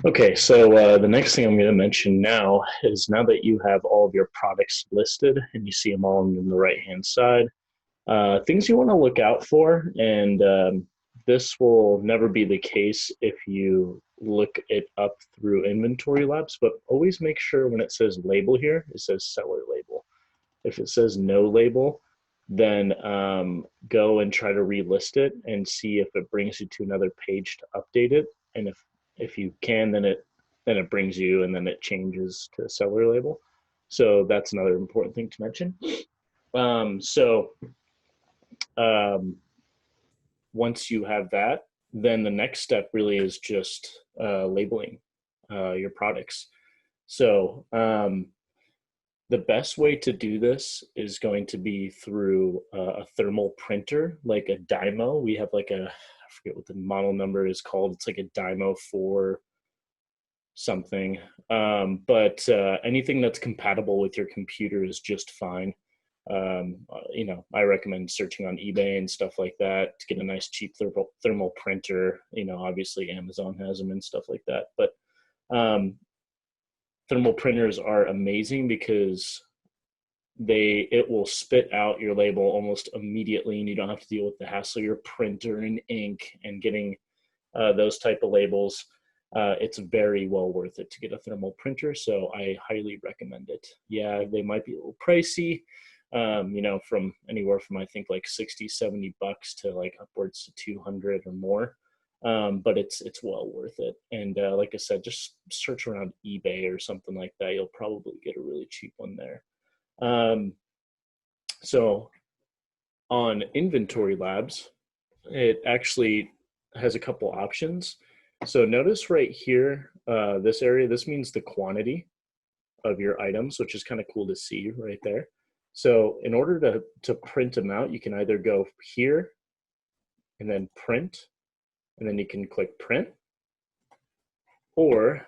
Okay, so the next thing I'm going to mention now is now that you have all of your products listed and you see them all on the right hand side, things you want to look out for, and this will never be the case if you look it up through inventory labs, but always make sure when it says label here, it says seller label. If it says no label, then go and try to relist it and see if it brings you to another page to update it. And if you can, then it brings you and then it changes to seller label. So that's another important thing to mention. So um, once you have that, then the next step really is just labeling your products. So the best way to do this is going to be through a thermal printer, like a Dymo. We have like I forget what the model number is called. It's like a Dymo 4 something. But anything that's compatible with your computer is just fine. I recommend searching on eBay and stuff like that to get a nice cheap thermal printer. Obviously Amazon has them and stuff like that. But um, thermal printers are amazing because it will spit out your label almost immediately, and you don't have to deal with the hassle of your printer and ink and getting those type of labels. It's very well worth it to get a thermal printer, so I highly recommend it. Yeah, they might be a little pricey, from anywhere from I think like 60, $70 to like upwards to 200 or more. But it's well worth it. And like I said, just search around eBay or something like that. You'll probably get a really cheap one there. Um, so on Inventory Labs, it actually has a couple options. So notice right here, this area, this means the quantity of your items, which is kind of cool to see right there. So in order to print them out, you can either go here and then print, and then you can click print, or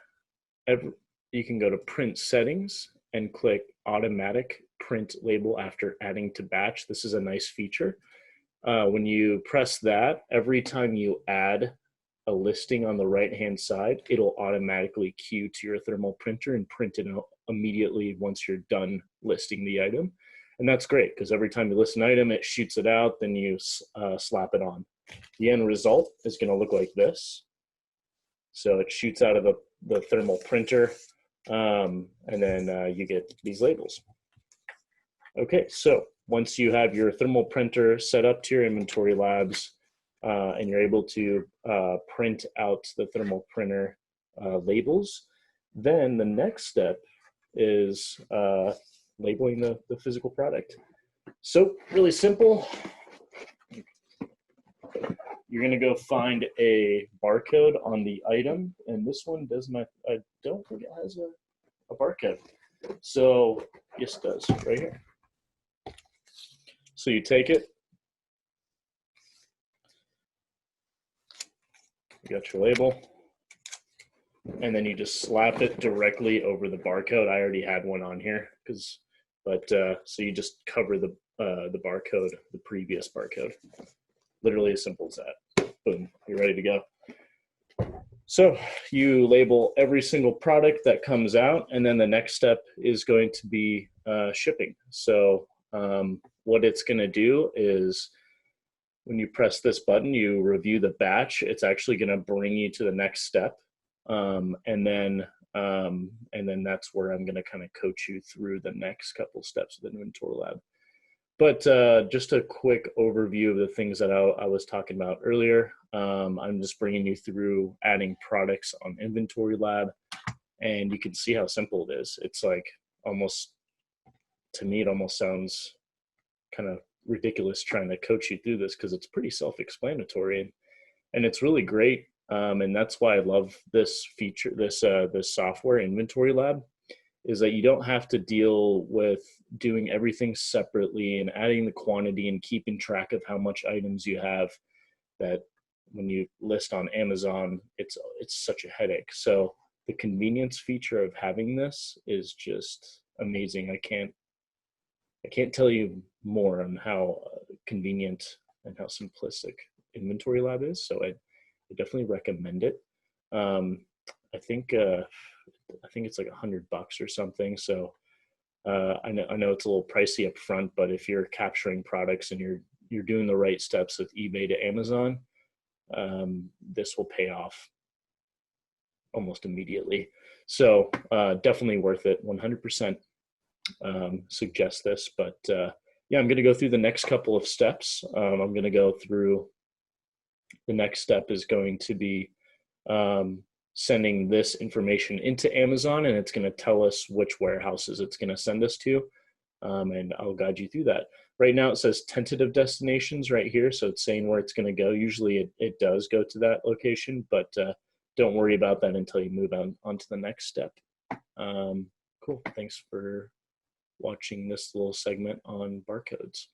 you can go to print settings and click automatic print label after adding to batch. This is a nice feature. When you press that, every time you add a listing on the right hand side, it'll automatically queue to your thermal printer and print it out immediately once you're done listing the item. And that's great because every time you list an item, it shoots it out, then you slap it on. The end result is going to look like this. So it shoots out of the thermal printer, and then you get these labels. Okay, so once you have your thermal printer set up to your inventory labs, and you're able to print out the thermal printer labels, then the next step is labeling the physical product. So really simple. You're going to go find a barcode on the item, and this one does not, I don't think it has a barcode. So yes, it does right here. So you take it, you got your label, and then you just slap it directly over the barcode. I already had one on here so you just cover the barcode, the previous barcode. Literally as simple as that. Boom, you're ready to go. So you label every single product that comes out, and then the next step is going to be shipping. So what it's going to do is when you press this button, you review the batch. It's actually going to bring you to the next step, and then that's where I'm going to kind of coach you through the next couple steps of the Inventory Lab. But just a quick overview of the things that I was talking about earlier. I'm just bringing you through adding products on Inventory Lab, and you can see how simple it is. It's like almost, to me, it almost sounds kind of ridiculous trying to coach you through this because it's pretty self-explanatory, and it's really great. And that's why I love this feature, this software, Inventory Lab, is that you don't have to deal with doing everything separately and adding the quantity and keeping track of how much items you have. That when you list on Amazon, it's such a headache. So the convenience feature of having this is just amazing. I can't tell you more on how convenient and how simplistic Inventory Lab is. So I definitely recommend it. I think it's like $100 or something. So I know it's a little pricey up front, but if you're capturing products and you're doing the right steps with eBay to Amazon, this will pay off almost immediately. So definitely worth it. 100% suggest this. But yeah, I'm going to go through the next couple of steps. I'm going to go through the next step is going to be um, sending this information into Amazon, and it's going to tell us which warehouses it's going to send us to. And I'll guide you through that. Right now it says tentative destinations right here, so it's saying where it's going to go. Usually it does go to that location, but don't worry about that until you move on to the next step. Cool. Thanks for watching this little segment on barcodes.